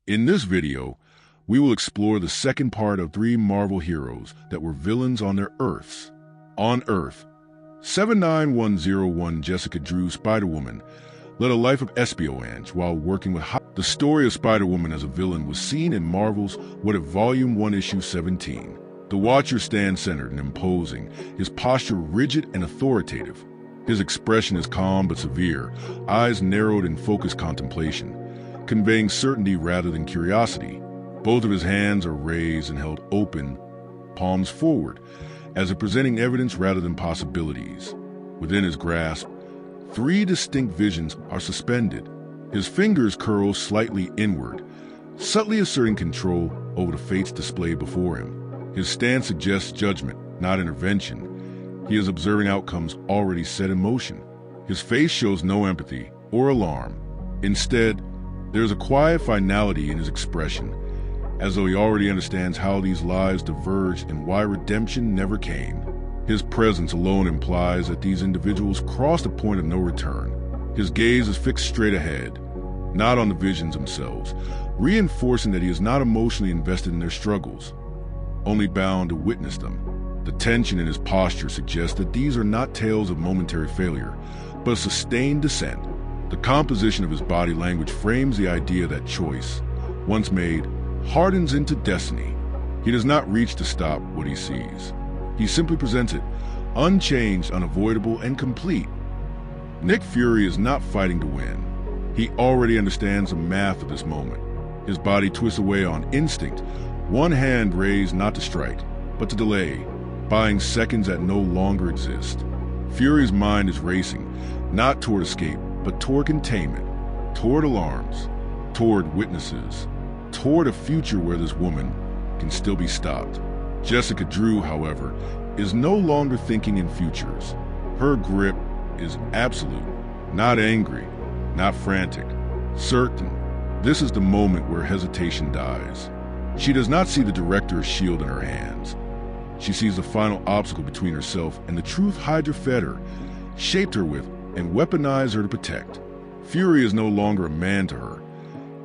In this video, we will explore the second part of 3 Marvel heroes that were villains on their Earths. On Earth, 79101 Jessica Drew Spider-Woman led a life of espionage while working with The story of Spider-Woman as a villain was seen in Marvel's What If Volume 1 Issue 17. The Watcher stands centered and imposing, his posture rigid and authoritative. His expression is calm but severe, eyes narrowed in focused contemplation, conveying certainty rather than curiosity. Both of his hands are raised and held open, palms forward, as if presenting evidence rather than possibilities. Within his grasp, 3 distinct visions are suspended. His fingers curl slightly inward, subtly asserting control over the fates displayed before him. His stance suggests judgment, not intervention. He is observing outcomes already set in motion. His face shows no empathy or alarm. Instead, there is a quiet finality in his expression, as though he already understands how these lives diverged and why redemption never came. His presence alone implies that these individuals crossed a point of no return. His gaze is fixed straight ahead, not on the visions themselves, reinforcing that he is not emotionally invested in their struggles, only bound to witness them. The tension in his posture suggests that these are not tales of momentary failure, but a sustained descent. The composition of his body language frames the idea that choice, once made, hardens into destiny. He does not reach to stop what he sees. He simply presents it, unchanged, unavoidable, and complete. Nick Fury is not fighting to win. He already understands the math of this moment. His body twists away on instinct, one hand raised not to strike, but to delay, buying seconds that no longer exist. Fury's mind is racing, not toward escape, but toward containment, toward alarms, toward witnesses, toward a future where this woman can still be stopped. Jessica Drew, however, is no longer thinking in futures. Her grip is absolute, not angry, not frantic, certain. This is the moment where hesitation dies. She does not see the director's shield in her hands. She sees the final obstacle between herself and the truth Hydra fed her, shaped her with, and weaponized her to protect. Fury is no longer a man to her.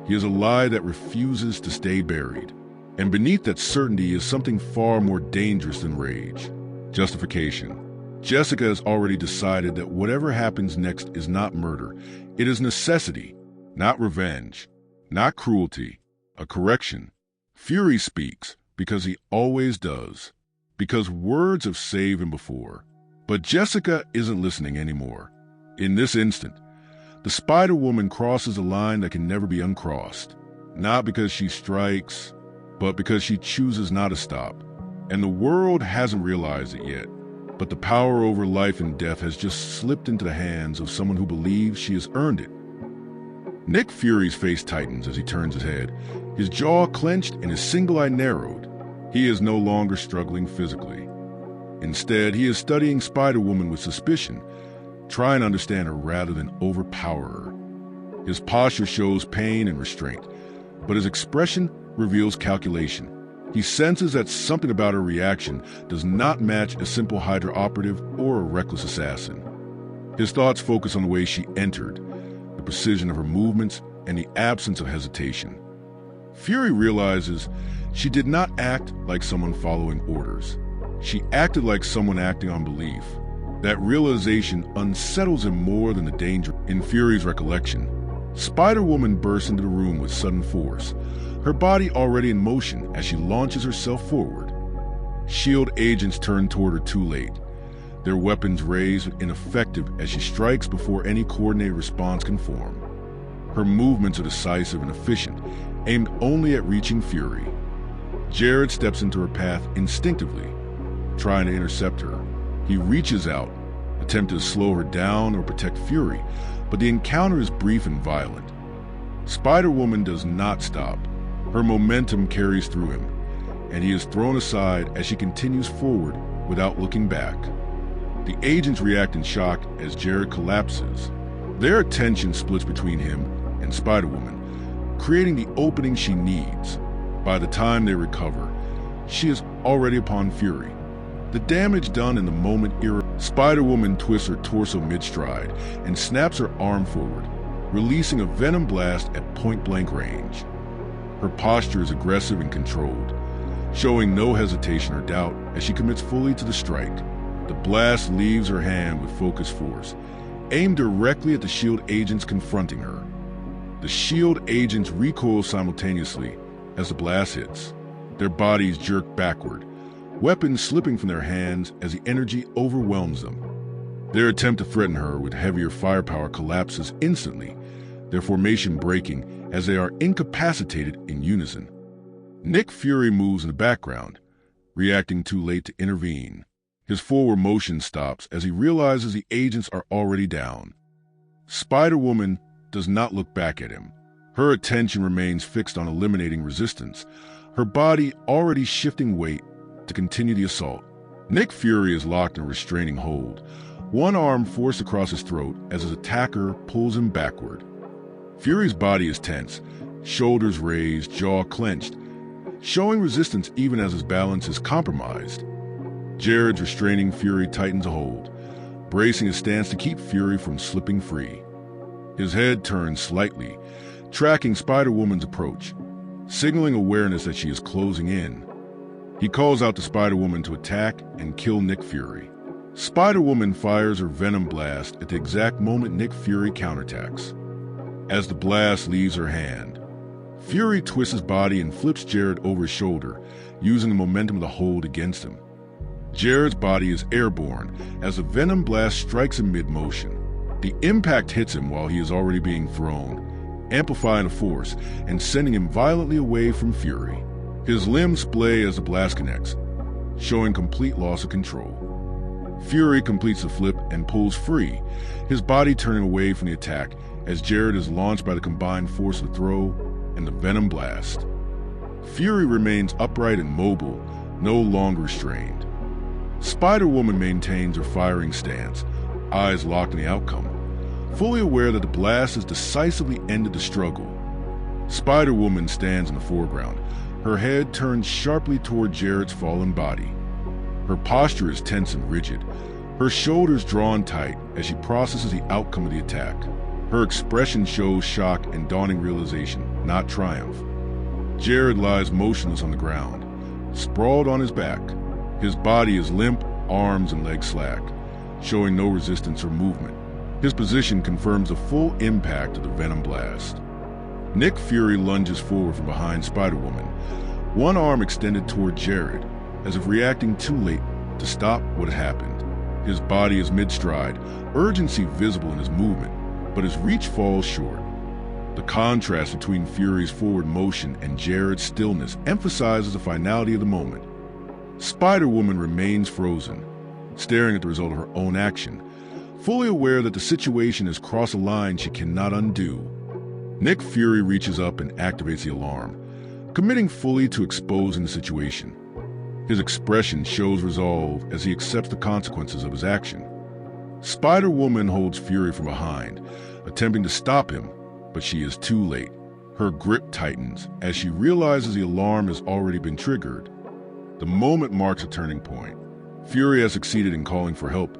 He is a lie that refuses to stay buried. And beneath that certainty is something far more dangerous than rage: justification. Jessica has already decided that whatever happens next is not murder. It is necessity, not revenge, not cruelty, a correction. Fury speaks because he always does, because words have saved him before. But Jessica isn't listening anymore. In this instant, the Spider-Woman crosses a line that can never be uncrossed, not because she strikes, but because she chooses not to stop. And the world hasn't realized it yet, but the power over life and death has just slipped into the hands of someone who believes she has earned it. Nick Fury's face tightens as he turns his head, his jaw clenched and his single eye narrowed. He is no longer struggling physically. Instead, he is studying Spider-Woman with suspicion, trying to understand her rather than overpower her. His posture shows pain and restraint, but his expression reveals calculation. He senses that something about her reaction does not match a simple Hydra operative or a reckless assassin. His thoughts focus on the way she entered, the precision of her movements, and the absence of hesitation. Fury realizes she did not act like someone following orders. She acted like someone acting on belief. That realization unsettles him more than the danger. In Fury's recollection, Spider-Woman bursts into the room with sudden force, her body already in motion as she launches herself forward. SHIELD agents turn toward her too late, their weapons raised but ineffective as she strikes before any coordinated response can form. Her movements are decisive and efficient, aimed only at reaching Fury. Jared steps into her path instinctively, trying to intercept her. He reaches out, attempting to slow her down or protect Fury, but the encounter is brief and violent. Spider-Woman does not stop. Her momentum carries through him, and he is thrown aside as she continues forward without looking back. The agents react in shock as Jared collapses. Their attention splits between him and Spider-Woman, creating the opening she needs. By the time they recover, she is already upon Fury. The damage done in the moment Spider-Woman twists her torso mid-stride and snaps her arm forward, releasing a venom blast at point-blank range. Her posture is aggressive and controlled, showing no hesitation or doubt as she commits fully to the strike. The blast leaves her hand with focused force, aimed directly at the S.H.I.E.L.D. agents confronting her. The S.H.I.E.L.D. agents recoil simultaneously as the blast hits. Their bodies jerk backward, weapons slipping from their hands as the energy overwhelms them. Their attempt to threaten her with heavier firepower collapses instantly, their formation breaking as they are incapacitated in unison. Nick Fury moves in the background, reacting too late to intervene. His forward motion stops as he realizes the agents are already down. Spider-Woman does not look back at him. Her attention remains fixed on eliminating resistance, her body already shifting weight to continue the assault. Nick Fury is locked in a restraining hold, one arm forced across his throat as his attacker pulls him backward. Fury's body is tense, shoulders raised, jaw clenched, showing resistance even as his balance is compromised. Jared's restraining Fury tightens a hold, bracing his stance to keep Fury from slipping free. His head turns slightly, tracking Spider-Woman's approach, signaling awareness that she is closing in. He calls out to Spider-Woman to attack and kill Nick Fury. Spider-Woman fires her Venom Blast at the exact moment Nick Fury counterattacks. As the blast leaves her hand, Fury twists his body and flips Jared over his shoulder, using the momentum of the hold against him. Jared's body is airborne as the Venom Blast strikes him mid-motion. The impact hits him while he is already being thrown, amplifying the force and sending him violently away from Fury. His limbs splay as the blast connects, showing complete loss of control. Fury completes the flip and pulls free, his body turning away from the attack as Jared is launched by the combined force of the throw and the Venom Blast. Fury remains upright and mobile, no longer restrained. Spider-Woman maintains her firing stance, eyes locked in the outcome, fully aware that the blast has decisively ended the struggle. Spider-Woman stands in the foreground, her head turned sharply toward Jared's fallen body. Her posture is tense and rigid, her shoulders drawn tight as she processes the outcome of the attack. Her expression shows shock and dawning realization, not triumph. Jared lies motionless on the ground, sprawled on his back. His body is limp, arms and legs slack, showing no resistance or movement. His position confirms the full impact of the Venom Blast. Nick Fury lunges forward from behind Spider-Woman, one arm extended toward Jared, as if reacting too late to stop what had happened. His body is mid-stride, urgency visible in his movement, but his reach falls short. The contrast between Fury's forward motion and Jared's stillness emphasizes the finality of the moment. Spider-Woman remains frozen, staring at the result of her own action, fully aware that the situation has crossed a line she cannot undo. Nick Fury reaches up and activates the alarm, committing fully to exposing the situation. His expression shows resolve as he accepts the consequences of his action. Spider-Woman holds Fury from behind, attempting to stop him, but she is too late. Her grip tightens as she realizes the alarm has already been triggered. The moment marks a turning point. Fury has succeeded in calling for help,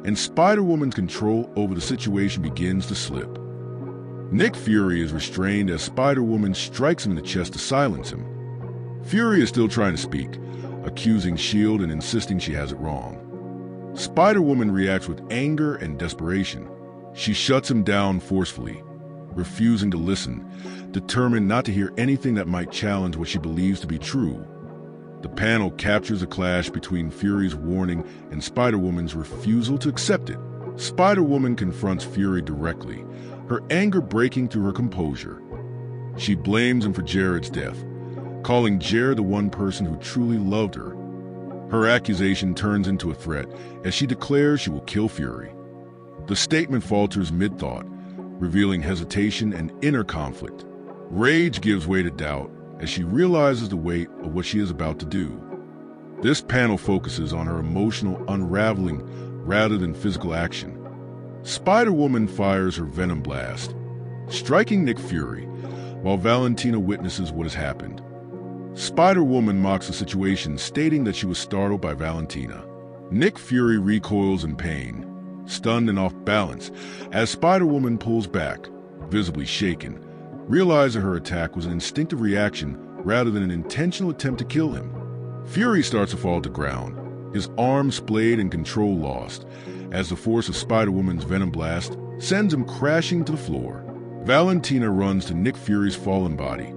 and Spider-Woman's control over the situation begins to slip. Nick Fury is restrained as Spider-Woman strikes him in the chest to silence him. Fury is still trying to speak, accusing S.H.I.E.L.D. and insisting she has it wrong. Spider-Woman reacts with anger and desperation. She shuts him down forcefully, refusing to listen, determined not to hear anything that might challenge what she believes to be true. The panel captures a clash between Fury's warning and Spider-Woman's refusal to accept it. Spider-Woman confronts Fury directly, her anger breaking through her composure. She blames him for Jared's death, calling Jared the one person who truly loved her. Her accusation turns into a threat as she declares she will kill Fury. The statement falters mid-thought, revealing hesitation and inner conflict. Rage gives way to doubt as she realizes the weight of what she is about to do. This panel focuses on her emotional unraveling rather than physical action. Spider-Woman fires her Venom Blast, striking Nick Fury, while Valentina witnesses what has happened. Spider-Woman mocks the situation, stating that she was startled by Valentina. Nick Fury recoils in pain, stunned and off balance, as Spider-Woman pulls back, visibly shaken, realizing her attack was an instinctive reaction rather than an intentional attempt to kill him. Fury starts to fall to ground, his arms splayed and control lost, as the force of Spider-Woman's Venom Blast sends him crashing to the floor. Valentina runs to Nick Fury's fallen body,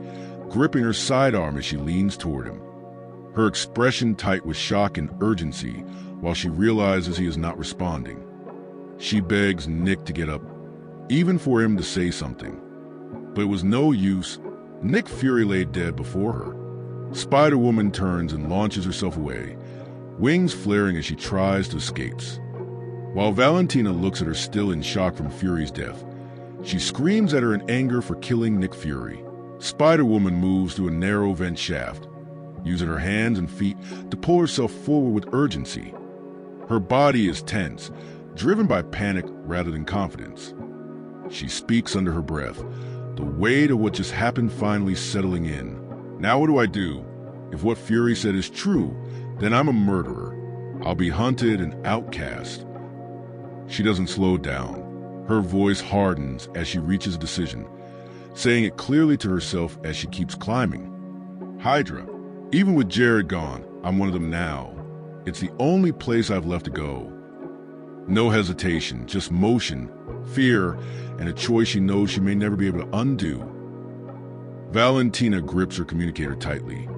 gripping her sidearm as she leans toward him. Her expression tight with shock and urgency while she realizes he is not responding. She begs Nick to get up, even for him to say something. But it was no use. Nick Fury lay dead before her. Spider-Woman turns and launches herself away, wings flaring as she tries to escape. While Valentina looks at her still in shock from Fury's death, she screams at her in anger for killing Nick Fury. Spider-Woman moves through a narrow vent shaft, using her hands and feet to pull herself forward with urgency. Her body is tense, driven by panic rather than confidence. She speaks under her breath, the weight of what just happened finally settling in. Now what do I do? If what Fury said is true, then I'm a murderer. I'll be hunted and outcast. She doesn't slow down. Her voice hardens as she reaches a decision, saying it clearly to herself as she keeps climbing. Hydra, even with Jared gone, I'm one of them now. It's the only place I've left to go. No hesitation, just motion, fear, and a choice she knows she may never be able to undo. Valentina grips her communicator tightly,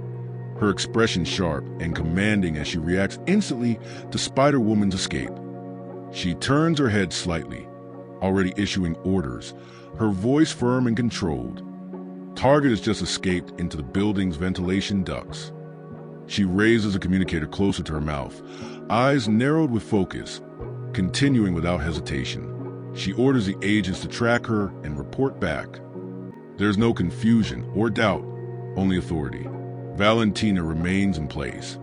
her expression sharp and commanding as she reacts instantly to Spider-Woman's escape. She turns her head slightly, already issuing orders, her voice firm and controlled. Target has just escaped into the building's ventilation ducts. She raises a communicator closer to her mouth, eyes narrowed with focus, continuing without hesitation. She orders the agents to track her and report back. There's no confusion or doubt, only authority. Valentina remains in place,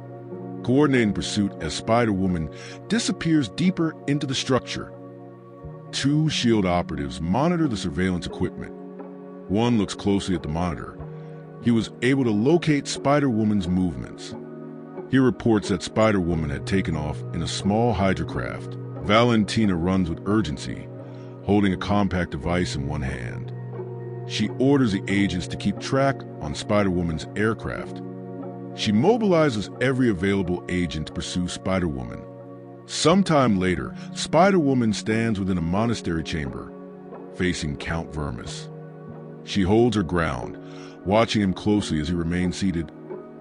coordinating pursuit as Spider-Woman disappears deeper into the structure. Two S.H.I.E.L.D. operatives monitor the surveillance equipment. One looks closely at the monitor. He was able to locate Spider-Woman's movements. He reports that Spider-Woman had taken off in a small Hydra craft. Valentina runs with urgency, holding a compact device in one hand. She orders the agents to keep track on Spider-Woman's aircraft. She mobilizes every available agent to pursue Spider-Woman. Sometime later, Spider-Woman stands within a monastery chamber, facing Count Vermis. She holds her ground, watching him closely as he remains seated,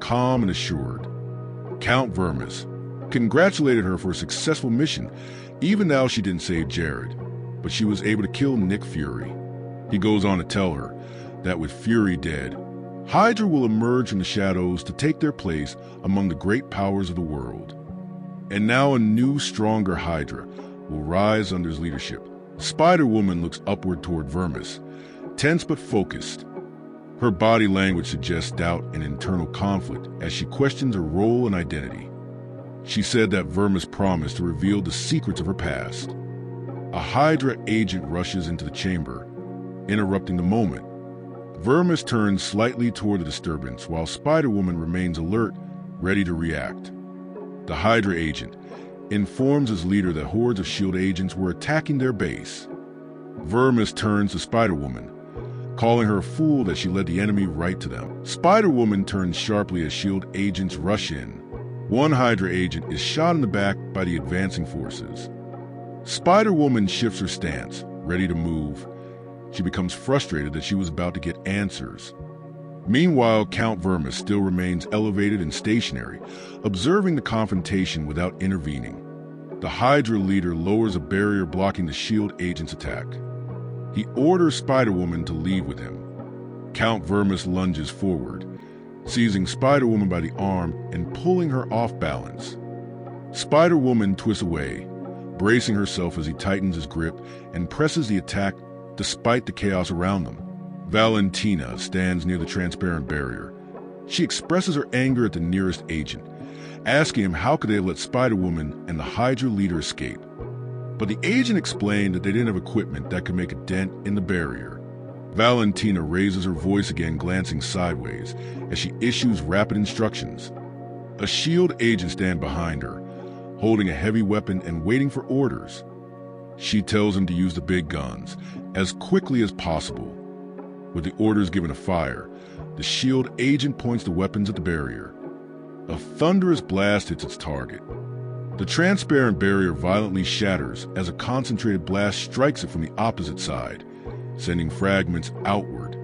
calm and assured. Count Vermis congratulated her for a successful mission, even now she didn't save Jared, but she was able to kill Nick Fury. He goes on to tell her that with Fury dead, Hydra will emerge from the shadows to take their place among the great powers of the world. And now a new, stronger Hydra will rise under his leadership. Spider-Woman looks upward toward Vermis, tense but focused. Her body language suggests doubt and internal conflict as she questions her role and identity. She said that Vermis promised to reveal the secrets of her past. A Hydra agent rushes into the chamber, interrupting the moment. Vermis turns slightly toward the disturbance while Spider-Woman remains alert, ready to react. The Hydra agent informs his leader that hordes of S.H.I.E.L.D. agents were attacking their base. Vermis turns to Spider-Woman, calling her a fool that she led the enemy right to them. Spider-Woman turns sharply as S.H.I.E.L.D. agents rush in. One Hydra agent is shot in the back by the advancing forces. Spider-Woman shifts her stance, ready to move. She becomes frustrated that she was about to get answers. Meanwhile, Count Vermis still remains elevated and stationary, observing the confrontation without intervening. The Hydra leader lowers a barrier blocking the S.H.I.E.L.D. agent's attack. He orders Spider-Woman to leave with him. Count Vermis lunges forward, seizing Spider-Woman by the arm and pulling her off balance. Spider-Woman twists away, bracing herself as he tightens his grip and presses the attack despite the chaos around them. Valentina stands near the transparent barrier. She expresses her anger at the nearest agent, asking him how could they have let Spider-Woman and the Hydra leader escape. But the agent explained that they didn't have equipment that could make a dent in the barrier. Valentina raises her voice again, glancing sideways as she issues rapid instructions. A S.H.I.E.L.D. agent stands behind her, holding a heavy weapon and waiting for orders. She tells him to use the big guns as quickly as possible. With the orders given to fire, the SHIELD agent points the weapons at the barrier. A thunderous blast hits its target. The transparent barrier violently shatters as a concentrated blast strikes it from the opposite side, sending fragments outward.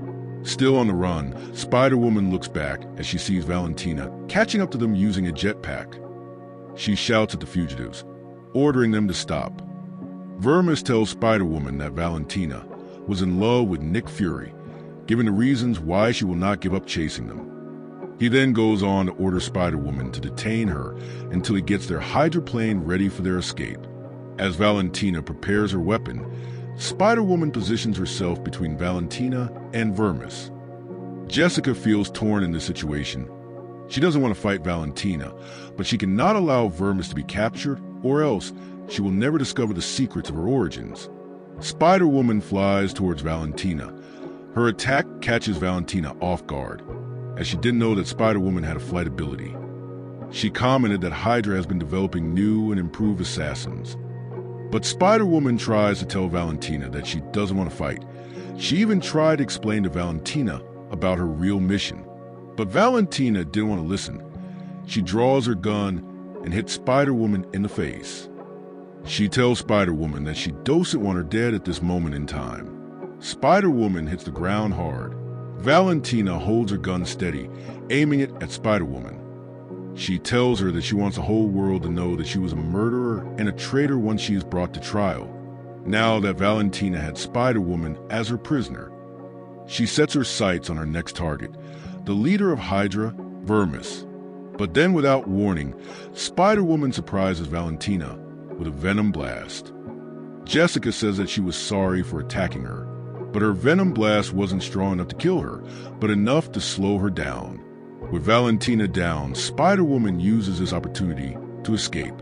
Still on the run, Spider-Woman looks back as she sees Valentina catching up to them using a jetpack. She shouts at the fugitives, ordering them to stop. Vermis tells Spider-Woman that Valentina was in love with Nick Fury, giving the reasons why she will not give up chasing them. He then goes on to order Spider-Woman to detain her until he gets their hydroplane ready for their escape. As Valentina prepares her weapon, Spider-Woman positions herself between Valentina and Vermis. Jessica feels torn in this situation. She doesn't want to fight Valentina, but she cannot allow Vermis to be captured, or else she will never discover the secrets of her origins. Spider-Woman flies towards Valentina. Her attack catches Valentina off guard, as she didn't know that Spider-Woman had a flight ability. She commented that Hydra has been developing new and improved assassins. But Spider-Woman tries to tell Valentina that she doesn't want to fight. She even tried to explain to Valentina about her real mission. But Valentina didn't want to listen. She draws her gun and hits Spider-Woman in the face. She tells Spider-Woman that she doesn't want her dead at this moment in time. Spider-Woman hits the ground hard. Valentina holds her gun steady, aiming it at Spider-Woman. She tells her that she wants the whole world to know that she was a murderer and a traitor once she is brought to trial, now that Valentina had Spider-Woman as her prisoner. She sets her sights on her next target, the leader of Hydra, Vermis. But then, without warning, Spider-Woman surprises Valentina with a venom blast. Jessica says that she was sorry for attacking her, but her venom blast wasn't strong enough to kill her, but enough to slow her down. With Valentina down, Spider-Woman uses this opportunity to escape.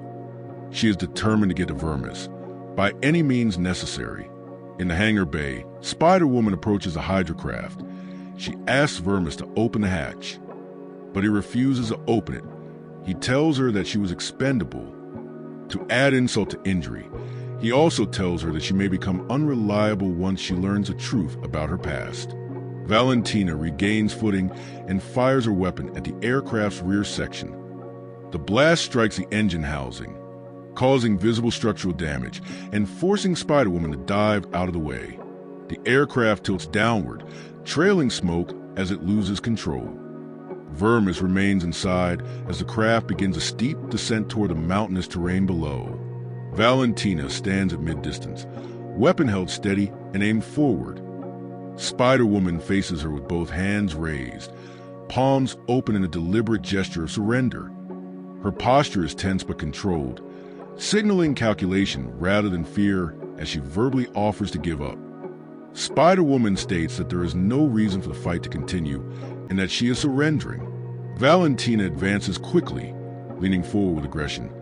She is determined to get to Vermis, by any means necessary. In the hangar bay, Spider-Woman approaches the Hydra craft. She asks Vermis to open the hatch, but he refuses to open it. He tells her that she was expendable. To add insult to injury, he also tells her that she may become unreliable once she learns the truth about her past. Valentina regains footing and fires her weapon at the aircraft's rear section. The blast strikes the engine housing, causing visible structural damage and forcing Spider-Woman to dive out of the way. The aircraft tilts downward, trailing smoke as it loses control. Vermis remains inside as the craft begins a steep descent toward the mountainous terrain below. Valentina stands at mid-distance, weapon held steady and aimed forward. Spider-Woman faces her with both hands raised, palms open in a deliberate gesture of surrender. Her posture is tense but controlled, signaling calculation rather than fear as she verbally offers to give up. Spider-Woman states that there is no reason for the fight to continue and that she is surrendering. Valentina advances quickly, leaning forward with aggression,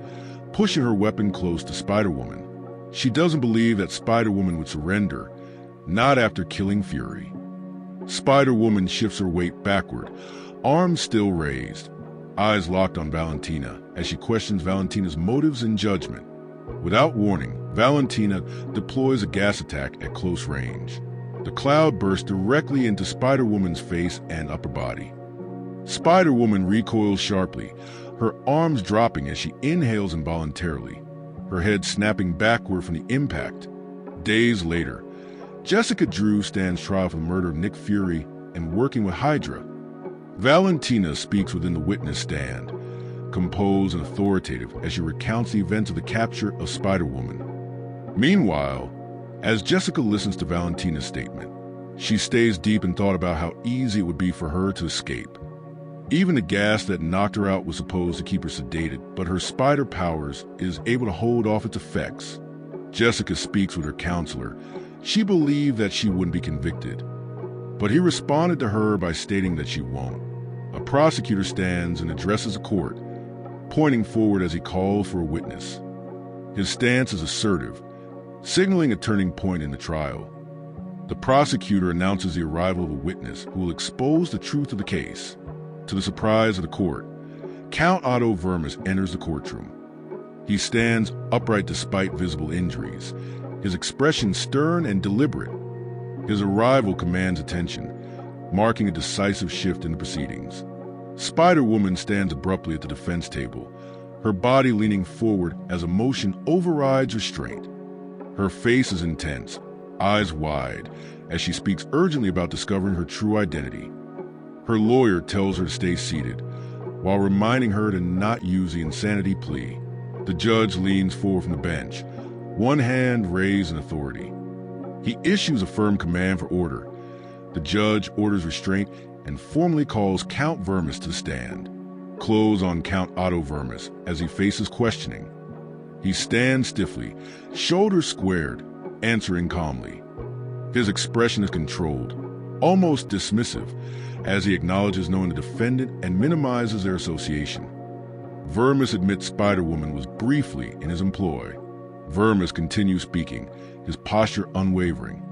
pushing her weapon close to Spider-Woman. She doesn't believe that Spider-Woman would surrender, not after killing Fury. Spider-Woman shifts her weight backward, arms still raised, eyes locked on Valentina as she questions Valentina's motives and judgment. Without warning, Valentina deploys a gas attack at close range. The cloud bursts directly into Spider-Woman's face and upper body. Spider-Woman recoils sharply, her arms dropping as she inhales involuntarily, her head snapping backward from the impact. Days later, Jessica Drew stands trial for the murder of Nick Fury and working with Hydra. Valentina speaks within the witness stand, composed and authoritative as she recounts the events of the capture of Spider-Woman. Meanwhile, as Jessica listens to Valentina's statement, she stays deep in thought about how easy it would be for her to escape. Even the gas that knocked her out was supposed to keep her sedated, but her spider powers is able to hold off its effects. Jessica speaks with her counselor. She believed that she wouldn't be convicted, but he responded to her by stating that she won't. A prosecutor stands and addresses the court, pointing forward as he calls for a witness. His stance is assertive, signaling a turning point in the trial. The prosecutor announces the arrival of a witness who will expose the truth of the case. To the surprise of the court, Count Otto Vermis enters the courtroom. He stands upright despite visible injuries, his expression stern and deliberate. His arrival commands attention, marking a decisive shift in the proceedings. Spider-Woman stands abruptly at the defense table, her body leaning forward as emotion overrides restraint. Her face is intense, eyes wide, as she speaks urgently about discovering her true identity. Her lawyer tells her to stay seated, while reminding her to not use the insanity plea. The judge leans forward from the bench, one hand raised in authority. He issues a firm command for order. The judge orders restraint and formally calls Count Vermis to the stand. Close on Count Otto Vermis as he faces questioning. He stands stiffly, shoulders squared, answering calmly. His expression is controlled, almost dismissive, as he acknowledges knowing the defendant and minimizes their association. Vermis admits Spider-Woman was briefly in his employ. Vermis continues speaking, his posture unwavering.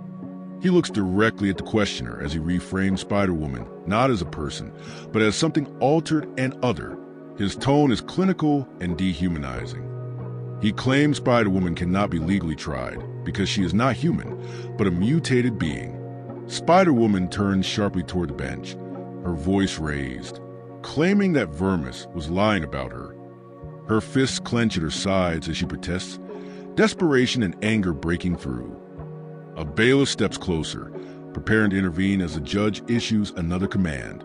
He looks directly at the questioner as he reframes Spider-Woman not as a person, but as something altered and other. His tone is clinical and dehumanizing. He claims Spider-Woman cannot be legally tried because she is not human, but a mutated being. Spider-Woman turns sharply toward the bench, her voice raised, claiming that Vermis was lying about her. Her fists clench at her sides as she protests, desperation and anger breaking through. A bailiff steps closer, preparing to intervene as the judge issues another command.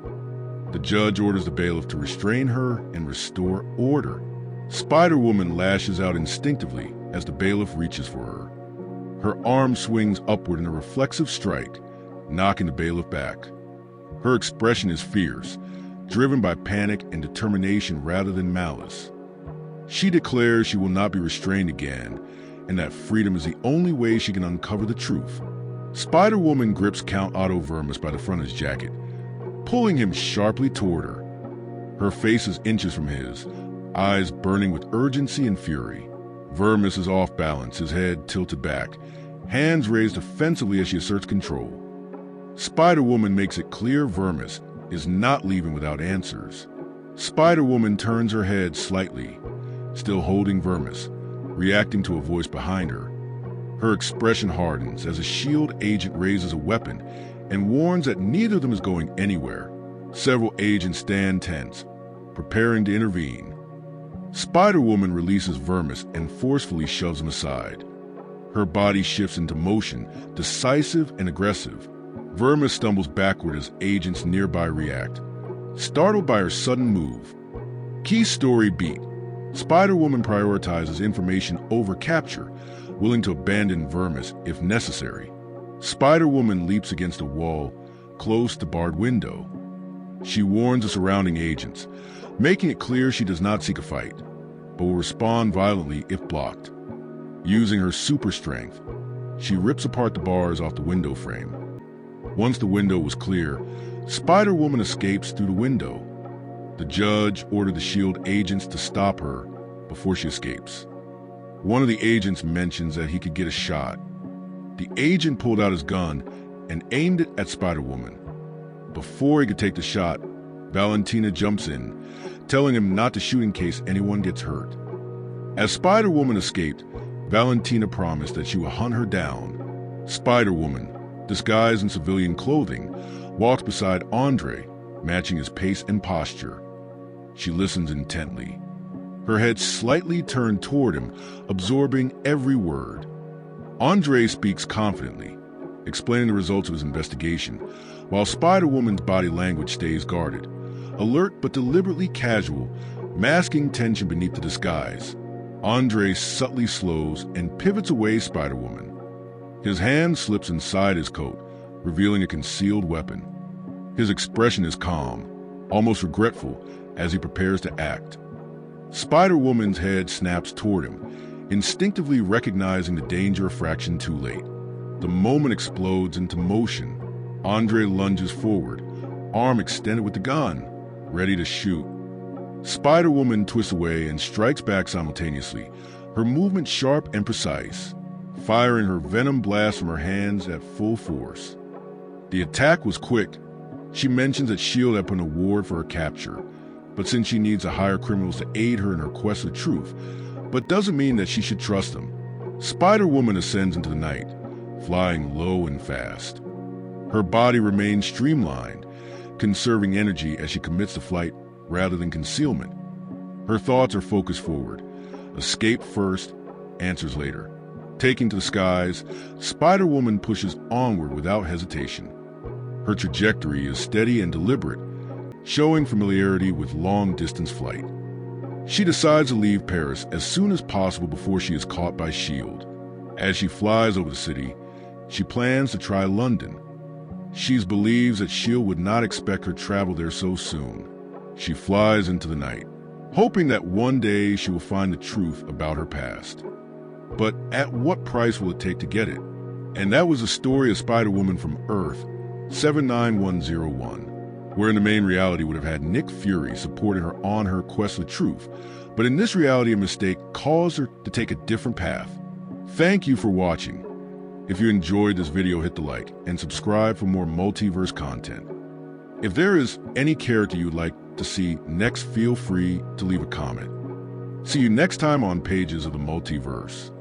The judge orders the bailiff to restrain her and restore order. Spider-Woman lashes out instinctively as the bailiff reaches for her. Her arm swings upward in a reflexive strike, knocking the bailiff back. Her expression is fierce, driven by panic and determination rather than malice. She declares she will not be restrained again, and that freedom is the only way she can uncover the truth. Spider-Woman grips Count Otto Vermis by the front of his jacket, pulling him sharply toward her. Her face is inches from his, eyes burning with urgency and fury. Vermis is off balance, his head tilted back, hands raised offensively as she asserts control. Spider-Woman makes it clear Vermis is not leaving without answers. Spider-Woman turns her head slightly, still holding Vermis, reacting to a voice behind her. Her expression hardens as a SHIELD agent raises a weapon and warns that neither of them is going anywhere. Several agents stand tense, preparing to intervene. Spider-Woman releases Vermis and forcefully shoves him aside. Her body shifts into motion, decisive and aggressive. Vermis stumbles backward as agents nearby react, startled by her sudden move. Key story beat. Spider-Woman prioritizes information over capture, willing to abandon Vermis if necessary. Spider-Woman leaps against a wall, close to barred window. She warns the surrounding agents, making it clear she does not seek a fight, but will respond violently if blocked. Using her super strength, she rips apart the bars off the window frame. Once the window was clear, Spider-Woman escapes through the window. The judge ordered the SHIELD agents to stop her before she escapes. One of the agents mentions that he could get a shot. The agent pulled out his gun and aimed it at Spider-Woman. Before he could take the shot, Valentina jumps in, telling him not to shoot in case anyone gets hurt. As Spider-Woman escaped, Valentina promised that she would hunt her down. Spider-Woman, disguised in civilian clothing, walks beside Andre, matching his pace and posture. She listens intently, her head slightly turned toward him, absorbing every word. Andre speaks confidently, explaining the results of his investigation, while Spider-Woman's body language stays guarded, alert but deliberately casual, masking tension beneath the disguise. Andre subtly slows and pivots away Spider-Woman. His hand slips inside his coat, revealing a concealed weapon. His expression is calm, almost regretful, as he prepares to act. Spider-Woman's head snaps toward him, instinctively recognizing the danger a fraction too late. The moment explodes into motion. Andre lunges forward, arm extended with the gun, ready to shoot. Spider-Woman twists away and strikes back simultaneously, her movement sharp and precise, firing her venom blast from her hands at full force. The attack was quick. She mentions that SHIELD had put an award for her capture, but since she needs to hire criminals to aid her in her quest for truth, but doesn't mean that she should trust them. Spider-Woman ascends into the night, flying low and fast. Her body remains streamlined, conserving energy as she commits to flight rather than concealment. Her thoughts are focused forward. Escape first, answers later. Taking to the skies, Spider-Woman pushes onward without hesitation. Her trajectory is steady and deliberate, showing familiarity with long-distance flight. She decides to leave Paris as soon as possible before she is caught by S.H.I.E.L.D. As she flies over the city, she plans to try London. She believes that S.H.I.E.L.D. would not expect her travel there so soon. She flies into the night, hoping that one day she will find the truth about her past. But at what price will it take to get it? And that was the story of Spider-Woman from Earth-79101, wherein the main reality would have had Nick Fury supporting her on her quest for truth. But in this reality, a mistake caused her to take a different path. Thank you for watching. If you enjoyed this video, hit the like and subscribe for more multiverse content. If there is any character you'd like to see next, feel free to leave a comment. See you next time on Pages of the Multiverse.